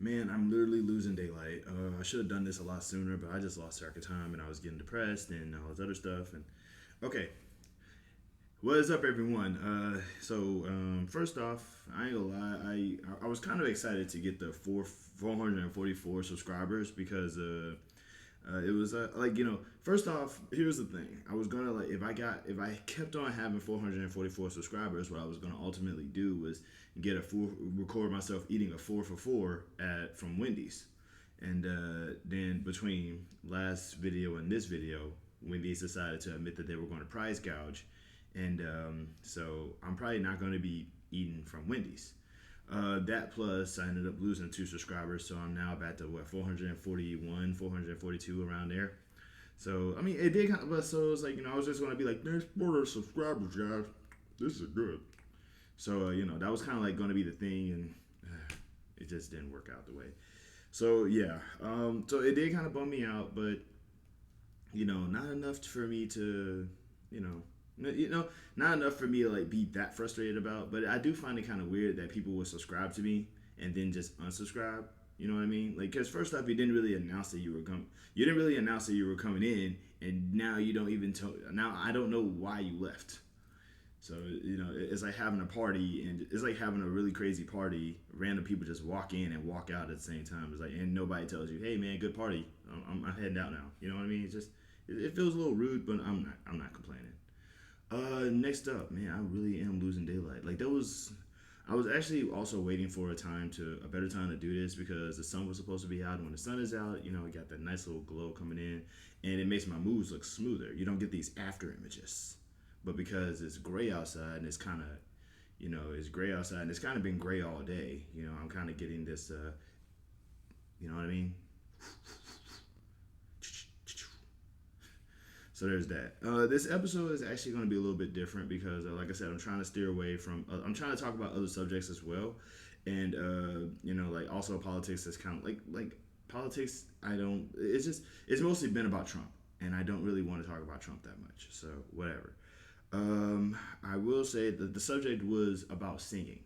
Man, I'm literally losing daylight. I should have done this a lot sooner, but I just lost track of time and I was getting depressed and all this other stuff. And okay, what is up, everyone? First off, I ain't gonna lie, I was kind of excited to get the 444 subscribers because it was like first off, here's the thing. I was gonna like if I kept on having 444 subscribers, what I was gonna ultimately do was get a full record myself eating a 4 for 4 at from Wendy's, and then between last video and this video, Wendy's decided to admit that they were going to price gouge, and so I'm probably not going to be eating from Wendy's. That plus, I ended up losing 2 subscribers, so I'm now back to what 441, 442 around there. So I mean, it did kind of. But so it was like I was just gonna be like, "There's 4 subscribers, guys. This is good." So that was kind of like gonna be the thing, and it just didn't work out the way. So yeah, so it did kind of bum me out, but not enough for me to, you know, not enough for me to like be that frustrated about. But I do find it kind of weird that people would subscribe to me and then just unsubscribe. You know what I mean? Like, cause first off, you didn't really announce that you were coming. You didn't really announce that you were coming in, and now you don't even tell. Now I don't know why you left. So it's like having a party, and it's like having a really crazy party. Random people just walk in and walk out at the same time. It's like, and nobody tells you, "Hey, man, good party. I'm heading out now." You know what I mean? It's just it feels a little rude, but I'm not complaining. Next up, man, I really am losing daylight. Like I was actually also waiting for a better time to do this because the sun was supposed to be out. And when the sun is out, you got that nice little glow coming in, and it makes my moves look smoother. You don't get these after images, but because it's gray outside and it's kind of, it's gray outside and it's kind of been gray all day. I'm kind of getting this. You know what I mean? So there's that. This episode is actually going to be a little bit different because, like I said, I'm trying to steer away from. I'm trying to talk about other subjects as well, and like also politics is kind of like politics. I don't. It's mostly been about Trump, and I don't really want to talk about Trump that much. So whatever. I will say that the subject was about singing,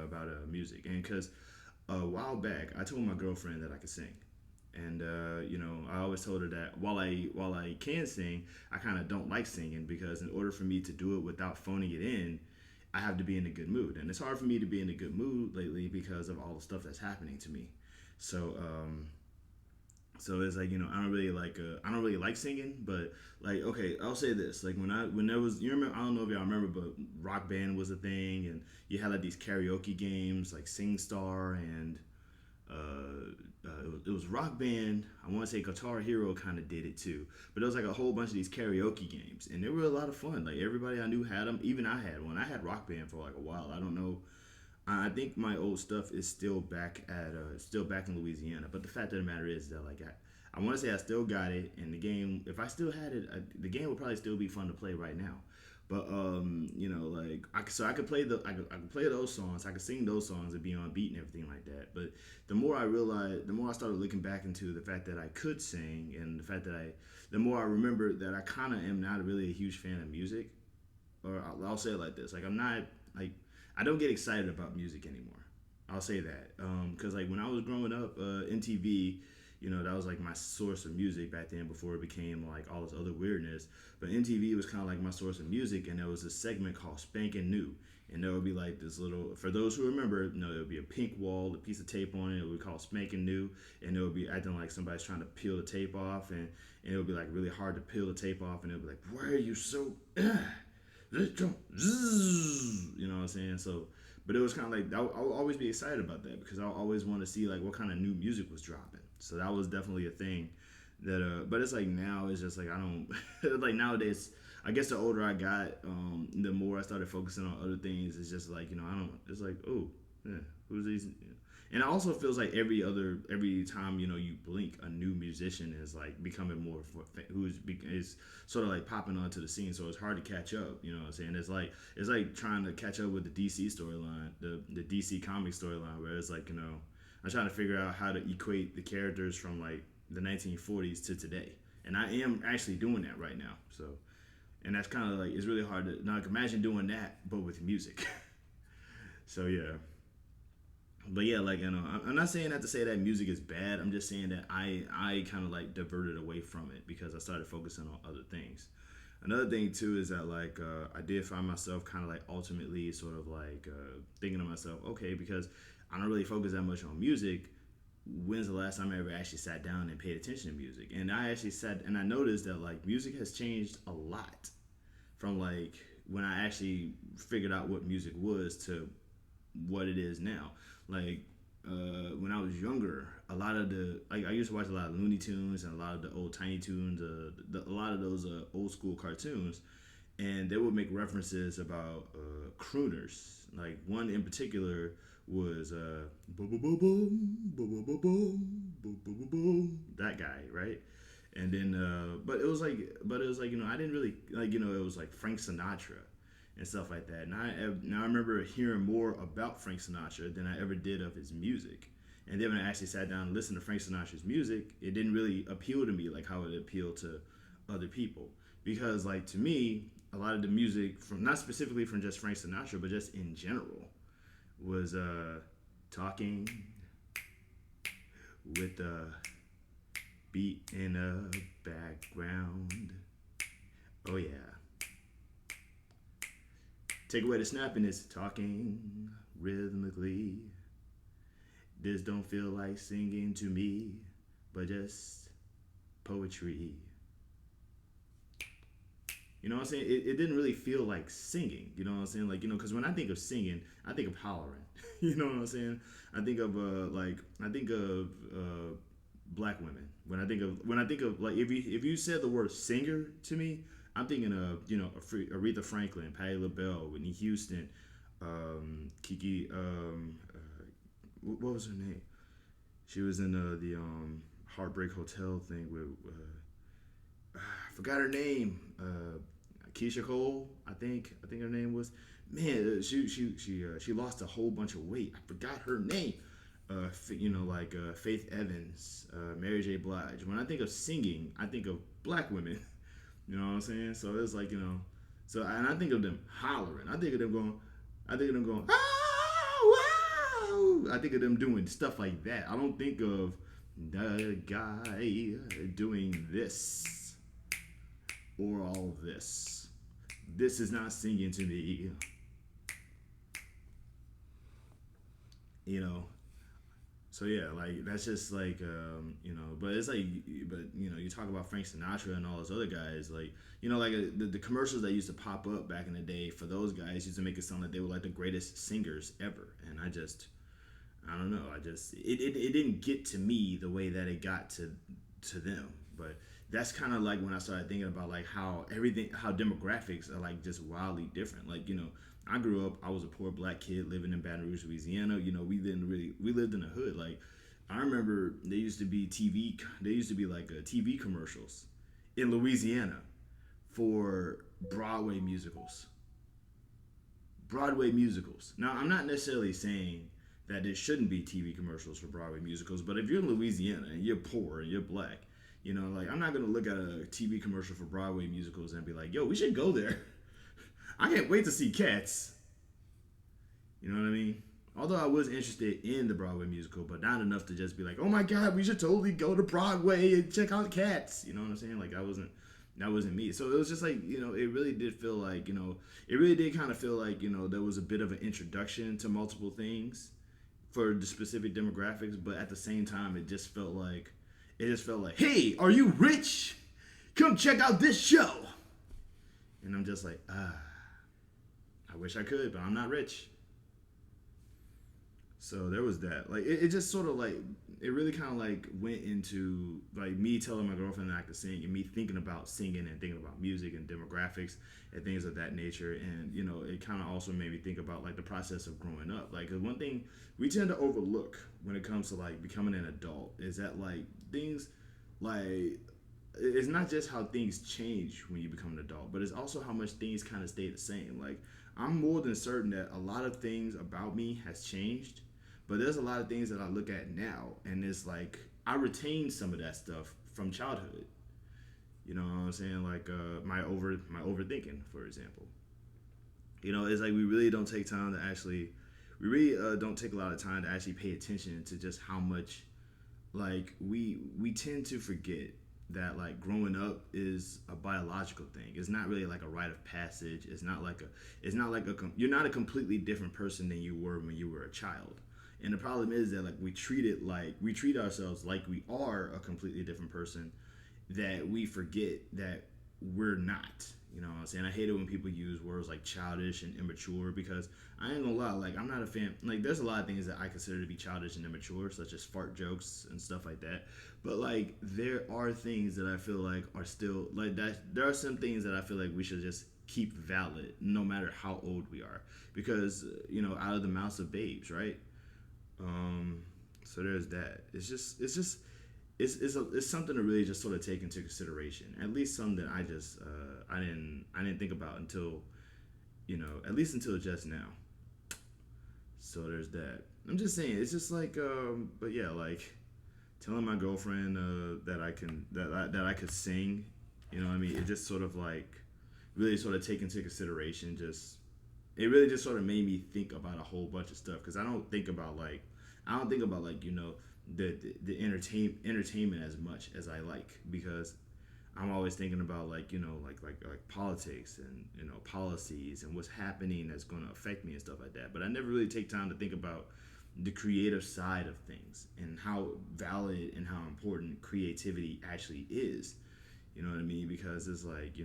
about music, and because a while back I told my girlfriend that I could sing, and I always told her that while I can sing, I kind of don't like singing because in order for me to do it without phoning it in, I have to be in a good mood, and it's hard for me to be in a good mood lately because of all the stuff that's happening to me. So so it's like I don't really like singing, but like okay, I'll say this like when there was you remember I don't know if y'all remember, but Rock Band was a thing, and you had like these karaoke games like SingStar and it was Rock Band. I want to say Guitar Hero kind of did it too, but it was like a whole bunch of these karaoke games, and they were a lot of fun. Like everybody I knew had them. Even I had one. I had Rock Band for like a while. I don't know. I think my old stuff is still back in Louisiana. But the fact of the matter is that like I want to say I still got it, and the game. If I still had it, the game would probably still be fun to play right now. But like I could play I could play those songs, I could sing those songs and be on beat and everything like that. But the more I started looking back into the fact that I could sing and the fact that the more I remember that I kind of am not really a huge fan of music. Or I'll say it like this: like I'm not like I don't get excited about music anymore. I'll say that because like when I was growing up, MTV, that was like my source of music back then before it became like all this other weirdness. But MTV was kind of like my source of music, and there was this segment called Spankin' New, and there would be like this little. For those who remember, there would be a pink wall, a piece of tape on it. It would be called Spankin' New, and it would be acting like somebody's trying to peel the tape off, and it would be like really hard to peel the tape off, and it would be like, why are you so? You know what I'm saying? So, but it was kind of like I'll always be excited about that because I'll always want to see like what kind of new music was dropping. So that was definitely a thing. But it's like now it's just like I don't like nowadays. I guess the older I got, the more I started focusing on other things. It's just like I don't. It's like oh, yeah, who's these? And it also feels like every time you blink, a new musician is like becoming more is sort of like popping onto the scene. So it's hard to catch up. You know what I'm saying? It's like trying to catch up with the DC storyline, the DC comic storyline, where it's like I'm trying to figure out how to equate the characters from like the 1940s to today, and I am actually doing that right now. So, and that's kind of like it's really hard to now like, imagine doing that, but with music. So yeah. But yeah, like I'm not saying that to say that music is bad. I'm just saying that I kind of like diverted away from it because I started focusing on other things. Another thing too is that like I did find myself kind of like ultimately sort of like thinking to myself, okay, because I don't really focus that much on music. When's the last time I ever actually sat down and paid attention to music? And I actually sat and I noticed that like music has changed a lot from like when I actually figured out what music was to what it is now. Like when I was younger, a lot of the like I used to watch a lot of Looney Tunes and a lot of the old Tiny Toons, a lot of those old school cartoons, and they would make references about crooners. Like one in particular was boom boom boom boom boom boom boom boom boom that guy, right? And then, but it was like I didn't really like it was like Frank Sinatra and stuff like that. And I remember hearing more about Frank Sinatra than I ever did of his music. And then when I actually sat down and listened to Frank Sinatra's music, it didn't really appeal to me like how it appealed to other people. Because like to me, a lot of the music from not specifically from just Frank Sinatra, but just in general, was talking with the beat in the background. Oh yeah. Take away the snappiness, talking rhythmically. This don't feel like singing to me, but just poetry. You know what I'm saying? It didn't really feel like singing. You know what I'm saying? Like because when I think of singing, I think of hollering. You know what I'm saying? I think of black women. When I think of like if you said the word singer to me, I'm thinking of Aretha Franklin, Patti LaBelle, Whitney Houston, Kiki. What was her name? She was in Heartbreak Hotel thing with I forgot her name. Keisha Cole, I think her name was. Man, she lost a whole bunch of weight. I forgot her name. Like Faith Evans, Mary J. Blige. When I think of singing, I think of black women. You know what I'm saying? So it's like so and I think of them hollering. I think of them going. I think of them going. Oh, wow! I think of them doing stuff like that. I don't think of the guy doing this or all this. This is not singing to me. You know, so yeah, like that's just like but it's like, but you talk about Frank Sinatra and all those other guys, like like the commercials that used to pop up back in the day for those guys used to make it sound like they were like the greatest singers ever, and I don't know, it didn't get to me the way that it got to them, but that's kind of like when I started thinking about like how demographics are like just wildly different, like I grew up. I was a poor black kid living in Baton Rouge, Louisiana. We lived in the hood. Like I remember there used to be TV. There used to be like TV commercials in Louisiana for Broadway musicals. Broadway musicals. Now I'm not necessarily saying that there shouldn't be TV commercials for Broadway musicals, but if you're in Louisiana and you're poor and you're black, like I'm not gonna look at a TV commercial for Broadway musicals and be like, "Yo, we should go there." I can't wait to see Cats. You know what I mean? Although I was interested in the Broadway musical, but not enough to just be like, "Oh my God, we should totally go to Broadway and check out Cats." You know what I'm saying? Like that wasn't me. So it was just like it really did feel like it really did kind of feel like there was a bit of an introduction to multiple things for the specific demographics, but at the same time, it just felt like, "Hey, are you rich? Come check out this show." And I'm just like, I wish I could, but I'm not rich. So there was that. Like it just sort of like it really kind of like went into like me telling my girlfriend that I could sing and me thinking about singing and thinking about music and demographics and things of that nature. And it kind of also made me think about like the process of growing up. Like 'cause one thing we tend to overlook when it comes to like becoming an adult is that like things like it's not just how things change when you become an adult, but it's also how much things kind of stay the same. Like I'm more than certain that a lot of things about me has changed, but there's a lot of things that I look at now, and it's like I retain some of that stuff from childhood. You know what I'm saying? Like my overthinking, for example. It's like we really don't take time to actually we really don't take a lot of time to actually pay attention to just how much like we tend to forget that like growing up is a biological thing. It's not really like a rite of passage. It's not like you're not a completely different person than you were when you were a child. And the problem is that like we treat ourselves like we are a completely different person, that we forget that we're not. You know what I'm saying? I hate it when people use words like childish and immature, because I ain't gonna lie, like I'm not a fan. Like there's a lot of things that I consider to be childish and immature, such as fart jokes and stuff like that. But like there are things that I feel like are still like that. There are some things that I feel like we should just keep valid, no matter how old we are, because out of the mouths of babes, right? Um, so there's that. It's something to really just sort of take into consideration. At least something that I didn't think about until at least until just now. So there's that. I'm just saying, it's just like but yeah, like telling my girlfriend that I could sing. You know what I mean? It just sort of like really sort of take into consideration just it really just sort of made me think about a whole bunch of stuff, because I don't think about like the entertainment as much as I like, because I'm always thinking about like like politics and policies and what's happening that's going to affect me and stuff like that. But I never really take time to think about the creative side of things and how valid and how important creativity actually is. You know what I mean? Because it's like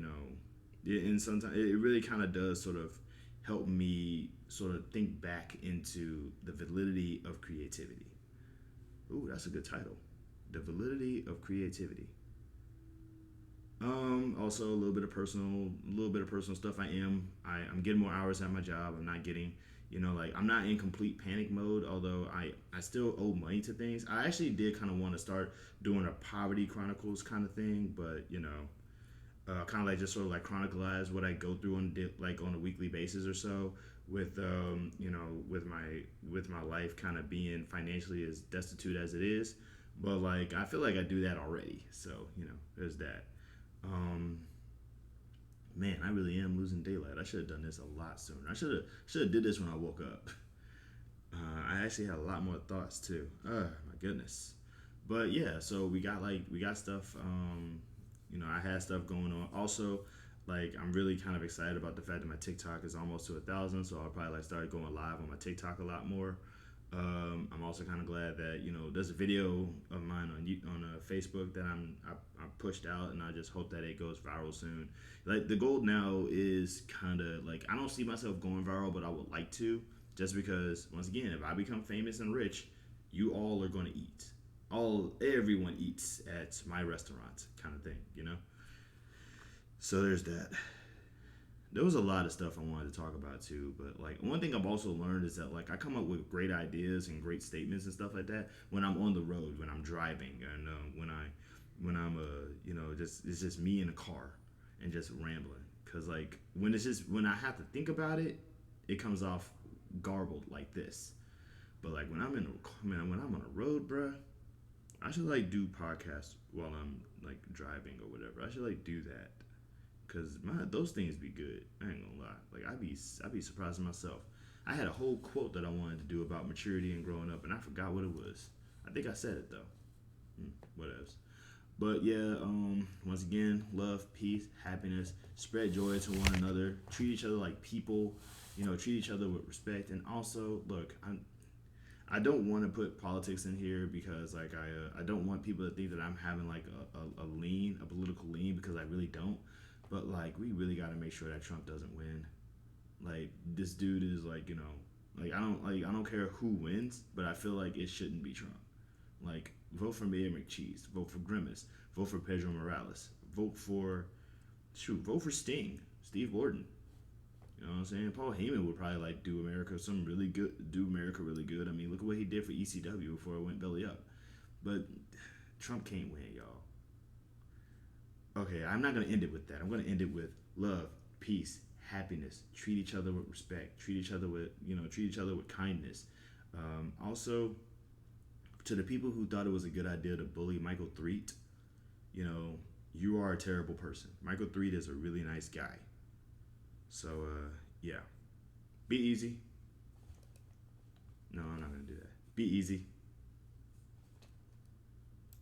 and sometimes it really kind of does sort of help me sort of think back into the validity of creativity. Ooh, that's a good title. The validity of creativity. Also a little bit of personal stuff. I'm getting more hours at my job. I'm not getting, like I'm not in complete panic mode. Although I still owe money to things. I actually did kind of want to start doing a poverty chronicles kind of thing, but kind of like just sort of like chronicleize what I go through like on a weekly basis or so, with with my life kind of being financially as destitute as it is. But like I feel like I do that already, so there's that. Um, Man, I really am losing daylight. I should have done this a lot sooner. I should have did this when I woke up. I actually had a lot more thoughts too. My goodness. But yeah, so we got stuff. I had stuff going on. Also, like I'm really kind of excited about the fact that my TikTok is almost to 1,000. So I'll probably like start going live on my TikTok a lot more. I'm also kind of glad that there's a video of mine on Facebook that I pushed out, and I just hope that it goes viral soon. Like the goal now is kind of like I don't see myself going viral, but I would like to, just because once again, if I become famous and rich, you all are going to eat. Everyone eats at my restaurant, kind of thing. So there's that. There was a lot of stuff I wanted to talk about too, but like one thing I've also learned is that like I come up with great ideas and great statements and stuff like that when I'm on the road, when I'm driving, and when I'm just it's just me in a car and just rambling. Cause like when I have to think about it, it comes off garbled like this. But like when I'm on a road, bruh, I should like do podcasts while I'm like driving or whatever. I should like do that, cause those things be good. I ain't gonna lie. Like I'd be surprised at myself. I had a whole quote that I wanted to do about maturity and growing up, and I forgot what it was. I think I said it though. Whatevs. But yeah, once again, love, peace, happiness, spread joy to one another, treat each other like people, treat each other with respect, and also look, I don't want to put politics in here, because like I don't want people to think that I'm having like a political lean, because I really don't. But like we really got to make sure that Trump doesn't win. Like this dude is I don't care who wins, but I feel like it shouldn't be Trump. Like vote for Mayor McCheese, vote for Grimace, vote for Pedro Morales, vote for Sting, Steve Gordon. You know what I'm saying? Paul Heyman would probably like do America really good. I mean, look at what he did for ECW before it went belly up. But Trump can't win, y'all. Okay, I'm not gonna end it with that. I'm gonna end it with love, peace, happiness. Treat each other with respect. Treat each other with kindness. Also, to the people who thought it was a good idea to bully Michael Threet, you are a terrible person. Michael Threet is a really nice guy. So yeah, be easy. No, I'm not gonna do that. Be easy.